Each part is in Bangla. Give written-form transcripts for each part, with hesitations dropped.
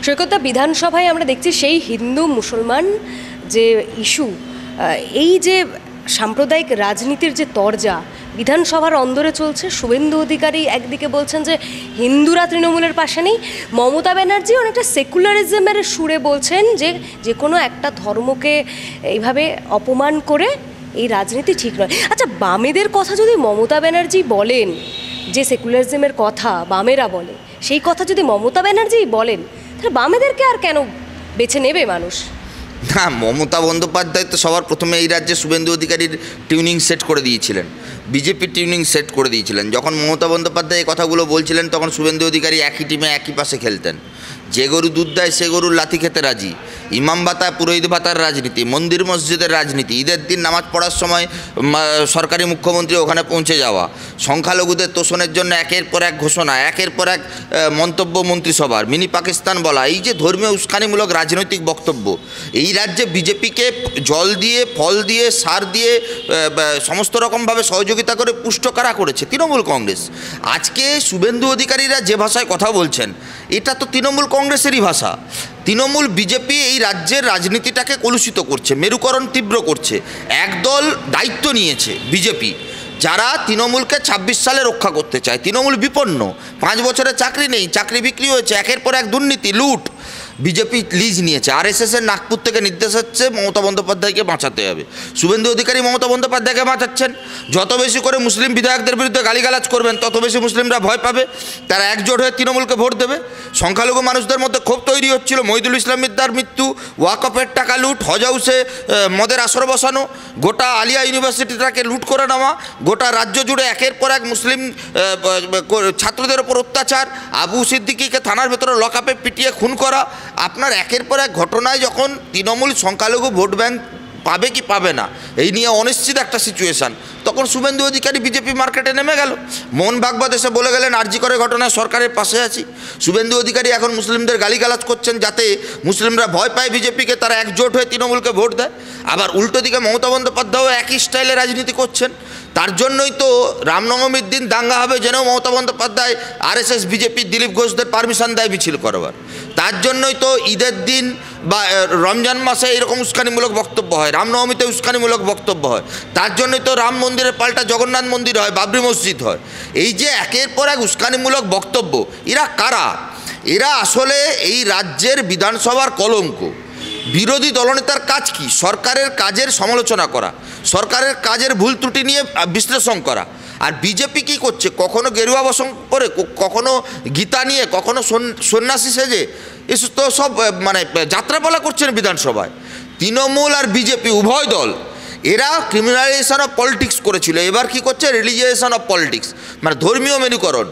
সৈকতদা, বিধানসভায় আমরা দেখছি সেই হিন্দু মুসলমান যে ইস্যু, এই যে সাম্প্রদায়িক রাজনীতির যে তরজা বিধানসভার অন্দরে চলছে। শুভেন্দু অধিকারী একদিকে বলছেন যে হিন্দুরা তৃণমূলের পাশে নেই, মমতা ব্যানার্জি অনেকটা সেকুলারিজমের সুরে বলছেন যে যে কোনো একটা ধর্মকে এইভাবে অপমান করে এই রাজনীতি ঠিক নয়। আচ্ছা, বামেদের কথা যদি মমতা ব্যানার্জি বলেন, যে সেকুলারিজমের কথা বামেরা বলে, সেই কথা যদি মমতা ব্যানার্জি বলেন, তাহলে বামেদেরকে আর কেন বেছে নেবে মানুষ? না, মমতা বন্দ্যোপাধ্যায় তো সবার প্রথমে এই রাজ্যে শুভেন্দু অধিকারীর টিউনিং সেট করে দিয়েছিলেন, বিজেপির টিউনিং সেট করে দিয়েছিলেন। যখন মমতা বন্দ্যোপাধ্যায় এই কথাগুলো বলছিলেন তখন শুভেন্দু অধিকারী একই টিমে একই পাশে খেলতেন। যে গরু দুধ দেয় সে গরুর লাথি খেতে রাজি। ইমাম ভাতা পুরোহিত ভাতার রাজনীতি, মন্দির মসজিদের রাজনীতি, ঈদের দিন নামাজ পড়ার সময় সরকারি মুখ্যমন্ত্রী ওখানে পৌঁছে যাওয়া, সংখ্যালঘুদের তোষণের জন্য একের পর এক ঘোষণা, একের পর এক মন্তব্য মন্ত্রিসভার, মিনি পাকিস্তান বলা, এই যে ধর্মীয় উস্কানিমূলক রাজনৈতিক বক্তব্য, এই রাজ্যে বিজেপিকে জল দিয়ে, ফল দিয়ে, সার দিয়ে সমস্ত রকমভাবে সহযোগিতা করে পুষ্ট কারা করেছে? তৃণমূল কংগ্রেস। আজকে শুভেন্দু অধিকারীরা যে ভাষায় কথা বলছেন, এটা তো তৃণমূল কংগ্রেসেরই ভাষা। তৃণমূল বিজেপি এই রাজ্যের রাজনীতিটাকে কলুষিত করছে, মেরুকরণ তীব্র করছে। একদল দায়িত্ব নিয়েছে বিজেপি, যারা তৃণমূলকে ২৬ সালে রক্ষা করতে চায়। তৃণমূল বিপন্ন, ৫ বছরে চাকরি নেই, চাকরি বিক্রি হয়েছে, একের পর এক দুর্নীতি, লুট। বিজেপি লিজ নিয়েছে। আরএসএসের নাগপুর থেকে নির্দেশ হচ্ছে মমতা বন্দ্যোপাধ্যায়কে বাঁচাতে হবে। শুভেন্দু অধিকারী মমতা বন্দ্যোপাধ্যায়কে বাঁচাচ্ছেন। যত বেশি করে মুসলিম বিধায়কদের বিরুদ্ধে গালিগালাজ করবেন তত বেশি মুসলিমরা ভয় পাবে, তারা একজোট হয়ে তৃণমূলকে ভোট দেবে। সংখ্যালঘু মানুষদের মধ্যে ক্ষোভ তৈরি হচ্ছিল। মহিদুল ইসলাম মিদ্দার মৃত্যু, ওয়াকফের টাকা লুট, হজ হাউসে মদের আসর বসানো, গোটা আলিয়া ইউনিভার্সিটিটাকে লুট করে নেওয়া, গোটা রাজ্য জুড়ে একের পর এক মুসলিম ছাত্রদের ওপর অত্যাচার, আবু সিদ্দিকীকে থানার ভেতরে লকআপে পিটিয়ে খুন করা। আপনার একের পর এক ঘটনায় যখন তৃণমূল সংখ্যালঘু ভোট ব্যাংক পাবে কি পাবে না এই নিয়ে অনিশ্চিত একটা সিচুয়েশান, তখন শুভেন্দু অধিকারী বিজেপি মার্কেটে নেমে গেল। মোহন ভাগবত এসে বলে গেলেন আরজি করে ঘটনায় সরকারের পাশে আছি। শুভেন্দু অধিকারী এখন মুসলিমদের গালিগালাজ করছেন যাতে মুসলিমরা ভয় পায় বিজেপিকে, তারা একজোট হয়ে তৃণমূলকে ভোট দেয়। আবার উল্টো দিকে মমতা বন্দ্যোপাধ্যায়ও একই স্টাইলে রাজনীতি করছেন। তার জন্যই তো রামনবমীর দিন দাঙ্গা হবে জেনেও মমতা বন্দ্যোপাধ্যায় আরএসএস বিজেপি দিলীপ ঘোষদের পারমিশন দেয় মিছিল করবার। তার জন্যই তো ঈদের দিন বা রমজান মাসে এরকম উস্কানিমূলক বক্তব্য হয়, রামনবমীতে উস্কানিমূলক বক্তব্য হয়। তার জন্যই তো রাম মন্দিরের পাল্টা জগন্নাথ মন্দির হয়, বাবরি মসজিদ হয়। এই যে একের পর এক উস্কানিমূলক বক্তব্য, এরা কারা? এরা আসলে এই রাজ্যের বিধানসভার কলঙ্ক। বিরোধী দলনেতার কাজ কি? সরকারের কাজের সমালোচনা করা, সরকারের কাজের ভুল ত্রুটি নিয়ে বিশ্লেষণ করা। আর বিজেপি কী করছে? কখনো গেরুয়া বসন করে, কখনো গীতা নিয়ে, কখনো সন্ন্যাসী সেজে, এসব তো সব মানে যাত্রাপালা করছেন বিধানসভায়। তৃণমূল আর বিজেপি উভয় দল এরা ক্রিমিনালাইজেশন অফ পলিটিক্স করেছিল, এবার কি করছে? রিলিজিয়াসন অফ পলিটিক্স, মানে ধর্মীয় মেরুকরণ।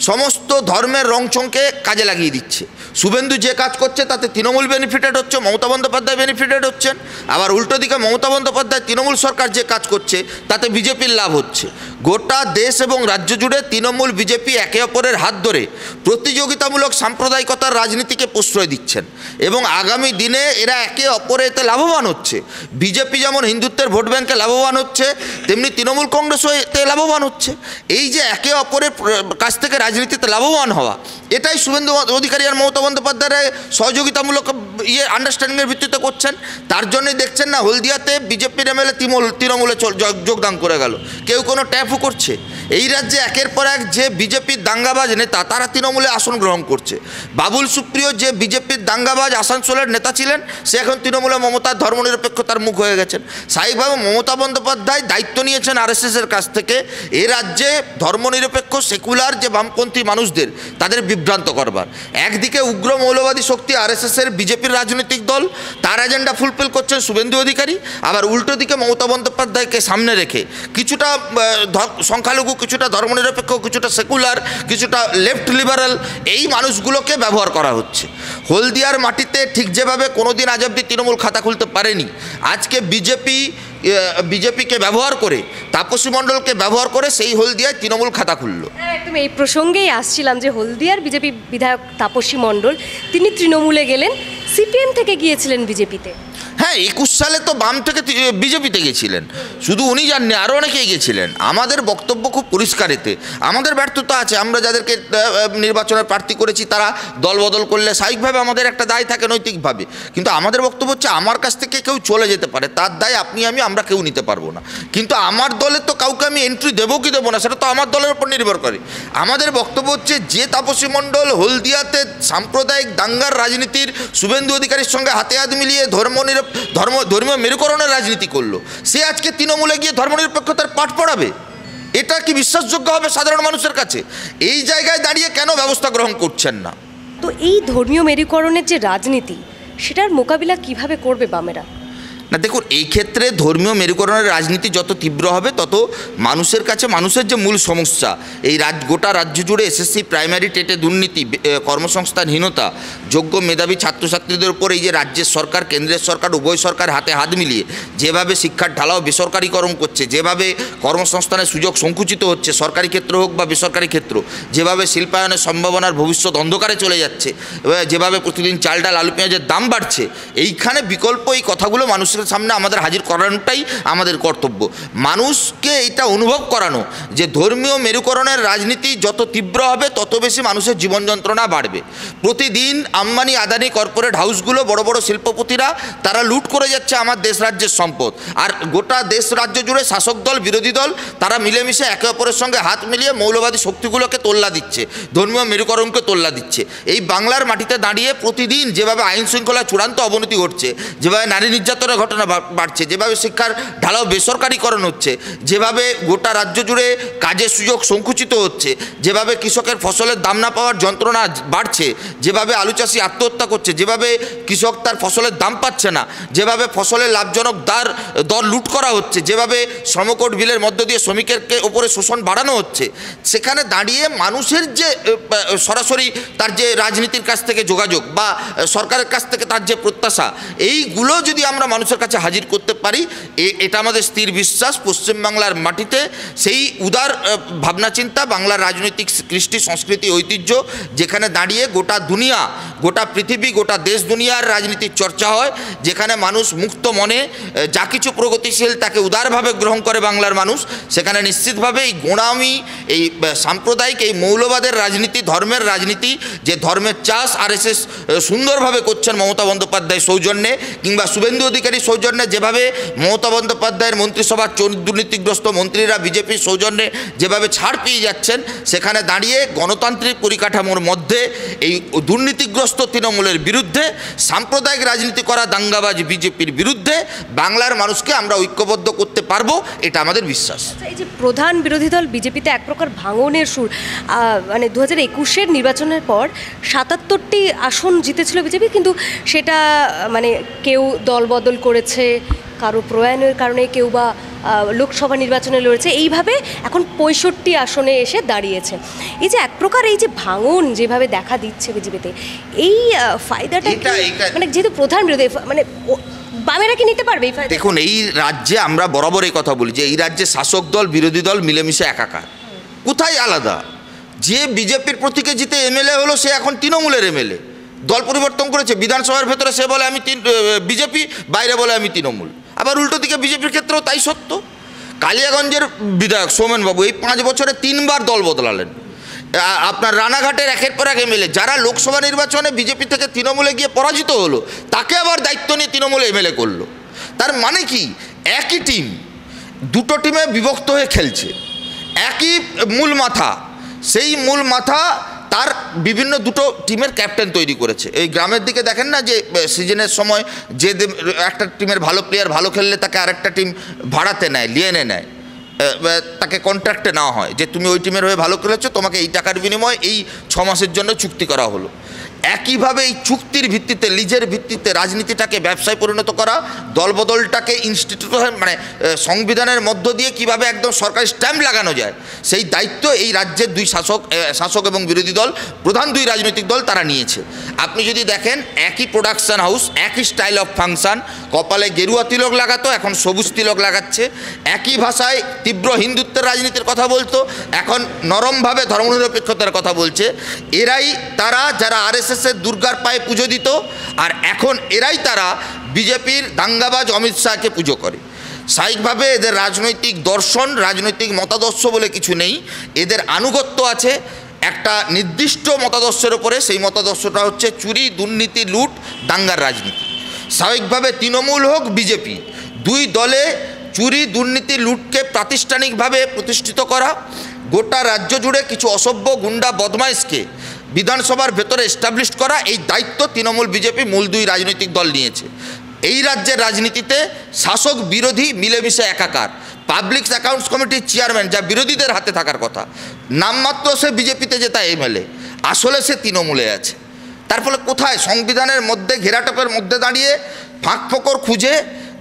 সমস্ত ধর্মের রংচংকে কাজে লাগিয়ে দিচ্ছে। শুভেন্দু যে কাজ করছে তাতে তৃণমূল বেনিফিটেড হচ্ছে, মমতা বন্দ্যোপাধ্যায় বেনিফিটেড হচ্ছেন। আবার উল্টো দিকে মমতা বন্দ্যোপাধ্যায় তৃণমূল সরকার যে কাজ করছে তাতে বিজেপির লাভ হচ্ছে। গোটা দেশ এবং রাজ্য জুড়ে তৃণমূল বিজেপি একে অপরের হাত ধরে প্রতিযোগিতামূলক সাম্প্রদায়িকতার রাজনীতিকে প্রশ্রয় দিচ্ছেন এবং আগামী দিনে এরা একে অপরে এতে লাভবান হচ্ছে। বিজেপি যেমন হিন্দুত্বের ভোট ব্যাংকে লাভবান হচ্ছে, তেমনি তৃণমূল কংগ্রেসও এতে লাভবান হচ্ছে। এই যে একে অপরের কাছ থেকে রাজনীতিতে লাভবান হওয়া, এটাই শুভেন্দু অধিকারী আর মমতা বন্দ্যোপাধ্যায়ের সহযোগিতামূলক আন্ডারস্ট্যান্ডিংয়ের ভিত্তিতে করছেন। তার জন্যই দেখছেন না হলদিয়াতে বিজেপির এমএলএ তৃণমূলে যোগদান করে গেল, কেউ কোনো ট্যাপও করছে। এই রাজ্যে একের পর এক যে বিজেপির দাঙ্গাবাজ নেতা তারা তৃণমূলে আসন গ্রহণ করছে। বাবুল সুপ্রিয় যে বিজেপির দাঙ্গাবাজ আসানসোলের নেতা ছিলেন, সে এখন তৃণমূলে মমতার ধর্মনিরপেক্ষতার মুখ হয়ে গেছেন। স্বাভাবিকভাবে মমতা বন্দ্যোপাধ্যায় দায়িত্ব নিয়েছেন আরএসএসের কাছ থেকে এ রাজ্যে ধর্মনিরপেক্ষ সেকুলার যে বামপন্থী মানুষদের তাদের বিভ্রান্ত করবার। একদিকে উগ্র মৌলবাদী শক্তি আরএসএসের বিজেপির রাজনৈতিক দল, তার এজেন্ডা ফুলফিল করছেন শুভেন্দু অধিকারী। আবার উল্টো দিকে মমতা বন্দ্যোপাধ্যায়কে সামনে রেখে কিছুটা সংখ্যালঘু, কিছুটা ধর্মনিরপেক্ষ, কিছুটা সেকুলার, কিছুটা লেফট লিবারাল এই মানুষগুলোকে ব্যবহার করা হচ্ছে। হলদিয়ার মাটিতে ঠিক যেভাবে কোনোদিন আজ অব্দি তৃণমূল খাতা খুলতে পারেনি, আজকে বিজেপিকে ব্যবহার করে, তাপসী মণ্ডলকে ব্যবহার করে সেই হলদিয়ায় তৃণমূল খাতা খুললো। একদম এই প্রসঙ্গেই আসছিলাম যে হলদিয়ার বিজেপি বিধায়ক তাপসী মণ্ডল তিনি তৃণমূলে গেলেন, সিপিএম থেকে গিয়েছিলেন বিজেপিতে। হ্যাঁ 21 সালে তো বাম থেকে বিজেপিতে গেছিলেন, শুধু উনি যাননি, আরও অনেকেই গেছিলেন। আমাদের বক্তব্য খুব পরিষ্কার, এতে আমাদের ব্যর্থতা আছে। আমরা যাদেরকে নির্বাচনের প্রার্থী করেছি তারা দল বদল করলে স্বাভাবিকভাবে আমাদের একটা দায় থাকে নৈতিকভাবে, কিন্তু আমাদের বক্তব্য হচ্ছে আমার কাছ থেকে কেউ চলে যেতে পারে, তার দায় আপনি আমরা কেউ নিতে পারবো না। কিন্তু আমার দলে তো কাউকে আমি এন্ট্রি দেবো কি দেবো না সেটা তো আমার দলের উপর নির্ভর করে। আমাদের বক্তব্য হচ্ছে যে তাপসী মণ্ডল হলদিয়াতে সাম্প্রদায়িক দাঙ্গার রাজনীতির শুভেন্দু অধিকারীর সঙ্গে হাতে হাত মিলিয়ে ধর্মীয় মেরুকরণের রাজনীতি করলো, সে আজকে তৃণমূলে গিয়ে ধর্মনিরপেক্ষতার পাঠ পড়াবে? এটা কি বিশ্বাসযোগ্য হবে সাধারণ মানুষের কাছে? এই জায়গায় দাঁড়িয়ে কেন ব্যবস্থা গ্রহণ করছেন না? তো এই ধর্মীয় মেরুকরণের যে রাজনীতি, সেটার মোকাবিলা কিভাবে করবে বামেরা? না দেখুন, এই ক্ষেত্রে ধর্মীয় মেরুকরণের রাজনীতি যত তীব্র হবে তত মানুষের কাছে মানুষের যে মূল সমস্যা, এই গোটা রাজ্য জুড়ে এসএসসি প্রাইমারি টেটে দুর্নীতি, কর্মসংস্থানহীনতা, যোগ্য মেধাবী ছাত্রছাত্রীদের উপর এই যে রাজ্যের সরকার কেন্দ্রের সরকার উভয় সরকার হাতে হাত মিলিয়ে যেভাবে শিক্ষার ঢালাও বেসরকারিকরণ করছে, যেভাবে কর্মসংস্থানের সুযোগ সংকুচিত হচ্ছে সরকারি ক্ষেত্র হোক বা বেসরকারি ক্ষেত্র, যেভাবে শিল্পায়নের সম্ভাবনার ভবিষ্যৎ অন্ধকারে চলে যাচ্ছে, যেভাবে প্রতিদিন চাল ডাল আলু পেঁয়াজের দাম বাড়ছে, এইখানে বিকল্প এই কথাগুলো মানুষের সামনে আমাদের হাজির করানোটাই আমাদের কর্তব্য। মানুষকে এটা অনুভব করানো যে ধর্মীয় মেরুকরণের রাজনীতি যত তীব্র হবে তত বেশি মানুষের জীবন যন্ত্রণা বাড়বে। প্রতিদিন আম্বানি আদানি কর্পোরেট হাউসগুলো, বড় বড় শিল্পপতিরা তারা লুট করে যাচ্ছে আমার দেশ রাজ্যের সম্পদ, আর গোটা দেশ রাজ্য জুড়ে শাসক দল বিরোধী দল তারা মিলেমিশে একে অপরের সঙ্গে হাত মিলিয়ে মৌলবাদী শক্তিগুলোকে তোল্লা দিচ্ছে, ধর্মীয় মেরুকরণকে তোল্লা দিচ্ছে। এই বাংলার মাটিতে দাঁড়িয়ে প্রতিদিন যেভাবে আইন শৃঙ্খলা চূড়ান্ত অবনতি ঘটছে, যেভাবে নারী নির্যাতনের ঘটনা বাড়ছে, যেভাবে শিক্ষার ঢালাও বেসরকারিকরণ হচ্ছে, যেভাবে গোটা রাজ্য জুড়ে কাজের সুযোগ সংকুচিত হচ্ছে, যেভাবে কৃষকের ফসলের দাম না পাওয়ার যন্ত্রণা বাড়ছে, যেভাবে আলু চাষি আত্মহত্যা করছে, যেভাবে কৃষক তার ফসলের দাম পাচ্ছে না, যেভাবে ফসলের লাভজনক দর লুট করা হচ্ছে, যেভাবে শ্রমকোড বিলের মধ্য দিয়ে শ্রমিকের ওপরে শোষণ বাড়ানো হচ্ছে, সেখানে দাঁড়িয়ে মানুষের যে সরাসরি তার যে রাজনীতির কাছ থেকে যোগাযোগ বা সরকারের কাছ থেকে তার যে প্রত্যাশা, এইগুলো যদি আমরা মানুষের কাছে হাজির করতে পারি, এটা আমাদের স্থির বিশ্বাস পশ্চিমবাংলার মাটিতে সেই উদার ভাবনা চিন্তা, বাংলার রাজনৈতিক কৃষ্টি সংস্কৃতি ঐতিহ্য, যেখানে দাঁড়িয়ে গোটা দুনিয়া, গোটা পৃথিবী, গোটা দেশ দুনিয়ার রাজনীতির চর্চা হয়, যেখানে মানুষ মুক্ত মনে যা কিছু প্রগতিশীল তাকে উদারভাবে গ্রহণ করে বাংলার মানুষ, সেখানে নিশ্চিতভাবে এই গোঁড়ামি, এই সাম্প্রদায়িক, এই মৌলবাদের রাজনীতি, ধর্মের রাজনীতি, যে ধর্মের চাষ আরএসএস সুন্দরভাবে করছেন মমতা বন্দ্যোপাধ্যায় সৌজন্যে কিংবা শুভেন্দু অধিকারী সৌজন্যে, যেভাবে মমতা বন্দ্যোপাধ্যায়ের মন্ত্রিসভার দুর্নীতিগ্রস্ত মন্ত্রীরা বিজেপির সৌজন্যে যেভাবে ছাড় পেয়ে যাচ্ছেন, সেখানে দাঁড়িয়ে গণতান্ত্রিক পরিকাঠামোর মধ্যে এই দুর্নীতিগ্রস্ত তৃণমূলের বিরুদ্ধে, সাম্প্রদায়িক রাজনীতি করা দাঙ্গাবাজ বিজেপির বিরুদ্ধে বাংলার মানুষকে আমরা ঐক্যবদ্ধ করতে পারবো, এটা আমাদের বিশ্বাস। এই যে প্রধান বিরোধী দল বিজেপিতে এক প্রকার ভাঙনের সুর, মানে 2021-এর নির্বাচনের পর 77টি আসন জিতেছিল বিজেপি, কিন্তু সেটা মানে কেউ দল বদল করেছে, কারো প্রয়াণের কারণে কেউ বা লোকসভা নির্বাচনে লড়েছে, এইভাবে এখন 65 আসনে এসে দাঁড়িয়েছে। এই যে এক প্রকার এই যে ভাঙন যেভাবে দেখা দিচ্ছে বিজেপিতে, এই ফায়দাটা মানে যেহেতু প্রধান বিরোধী, মানে বামেরা কি নিতে পারবে এই ফায়দা? দেখুন, এই রাজ্যে আমরা বরাবর এই কথা বলি যে এই রাজ্যে শাসক দল বিরোধী দল মিলেমিশে একাকার। কোথায় আলাদা? যে বিজেপির প্রতীকে জিতে এমএলএ হলো সে এখন তৃণমূলের এমএলএ, দল পরিবর্তন করেছে, বিধানসভার ভেতরে সে বলে আমি বিজেপি, বাইরে বলে আমি তৃণমূল। আবার উল্টো দিকে বিজেপির ক্ষেত্রেও তাই সত্য। কালিয়াগঞ্জের বিধায়ক সোমেনবাবু এই 5 বছরে 3বার দল বদলালেন। আপনার রানাঘাটের একের পর এক এমএলএ যারা লোকসভা নির্বাচনে বিজেপি থেকে তৃণমূলে গিয়ে পরাজিত হলো, তাকে আবার দায়িত্ব নিয়ে তৃণমূলে এমএলএ করলো। তার মানে কি, একই টিম দুটো টিমে বিভক্ত হয়ে খেলছে, একই মূল মাথা, সেই মূল মাথা তার বিভিন্ন দুটো টিমের ক্যাপ্টেন তৈরি করেছে। এই গ্রামের দিকে দেখেন না যে সিজনের সময় যে একটা টিমের ভালো প্লেয়ার ভালো খেললে তাকে আরেকটা টিম ভাড়াতে নেয়, লিয়েনে নেয়, তাকে কন্ট্রাক্টে নেওয়া হয় যে তুমি ওই টিমের হয়ে ভালো খেলেছো, তোমাকে এই টাকার বিনিময়ে এই 6 মাসের জন্য চুক্তি করা হলো। একইভাবে এই চুক্তির ভিত্তিতে, লিজের ভিত্তিতে রাজনীতিটাকে ব্যবসায় পরিণত করা, দলবদলটাকে ইনস্টিটিউশন মানে সংবিধানের মধ্য দিয়ে কিভাবে একদম সরকারি স্ট্যাম্প লাগানো যায়, সেই দায়িত্ব এই রাজ্যের শাসক এবং বিরোধী দল, প্রধান 2 রাজনৈতিক দল তারা নিয়েছে। আপনি যদি দেখেন একই প্রোডাকশন হাউস, একই স্টাইল অফ ফাংশন, কপালে গেরুয়া তিলক লাগাতো এখন সবুজ তিলক লাগাচ্ছে, একই ভাষায় তীব্র হিন্দুত্বের রাজনীতির কথা বলতো এখন নরমভাবে ধর্মনিরপেক্ষতার কথা বলছে। এরাই তারা যারা আরএসএসের দুর্গার পায়ে পুজো দিত, আর এখন এরাই তারা বিজেপির দাঙ্গাবাজ অমিত শাহকে পুজো করে। স্বাভাবিকভাবে এদের রাজনৈতিক দর্শন, রাজনৈতিক মতাদর্শ বলে কিছু নেই, এদের আনুগত্য আছে একটা নির্দিষ্ট মতাদর্শের ওপরে। সেই মতাদর্শটা হচ্ছে চুরি, দুর্নীতি, লুট, দাঙ্গার রাজনীতি। স্বাভাবিকভাবে তৃণমূল হোক বিজেপি, দুই দলে চুরি, দুর্নীতি, লুটকে প্রাতিষ্ঠানিকভাবে প্রতিষ্ঠিত করা, গোটা রাজ্য জুড়ে কিছু অসভ্য গুন্ডা বদমাইশকে বিধানসভার ভেতরে এস্টাবলিশ করা, এই দায়িত্ব তৃণমূল বিজেপি মূল দুই রাজনৈতিক দল নিয়েছে। এই রাজ্যের রাজনীতিতে শাসক বিরোধী মিলেমিশে একাকার। পাবলিক অ্যাকাউন্টস কমিটির চেয়ারম্যান, যা বিরোধীদের হাতে থাকার কথা, নামমাত্র সে বিজেপিতে যেটা এমএলএ, আসলে সে তৃণমূলে আছে। তার ফলে কোথায় সংবিধানের মধ্যে ঘেরাটোপের মধ্যে দাঁড়িয়ে ফাঁক ফোকর খুঁজে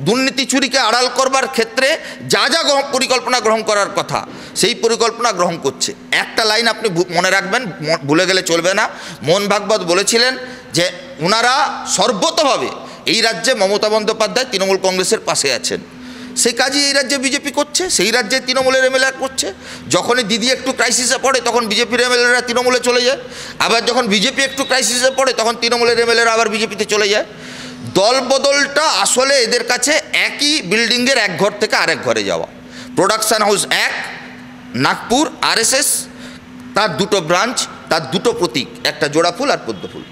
দুর্নীতি চুরিকে আড়াল করবার ক্ষেত্রে যা যা পরিকল্পনা গ্রহণ করার কথা সেই পরিকল্পনা গ্রহণ করছে। একটা লাইন আপনি মনে রাখবেন, ভুলে গেলে চলবে না। মোহন ভাগবত বলেছিলেন যে ওনারা সর্বতভাবে এই রাজ্যে মমতা বন্দ্যোপাধ্যায় তৃণমূল কংগ্রেসের পাশে আছেন। সেই কাজই এই রাজ্যে বিজেপি করছে, সেই রাজ্যে তৃণমূলের এমএলএ করছে। যখনই দিদি একটু ক্রাইসিসে পড়ে তখন বিজেপির এমএলএরা তৃণমূলে চলে যায়, আবার যখন বিজেপি একটু ক্রাইসিসে পড়ে তখন তৃণমূলের এমএলএরা আবার বিজেপিতে চলে যায়। দল বদলটা আসলে এদের কাছে একই বিল্ডিংয়ের এক ঘর থেকে আরেক ঘরে যাওয়া। প্রোডাকশন হাউস এক, নাগপুর আরএসএস, তার দুটো ব্রাঞ্চ, তার দুটো প্রতীক, একটা জোড়া ফুল আর পদ্ম ফুল।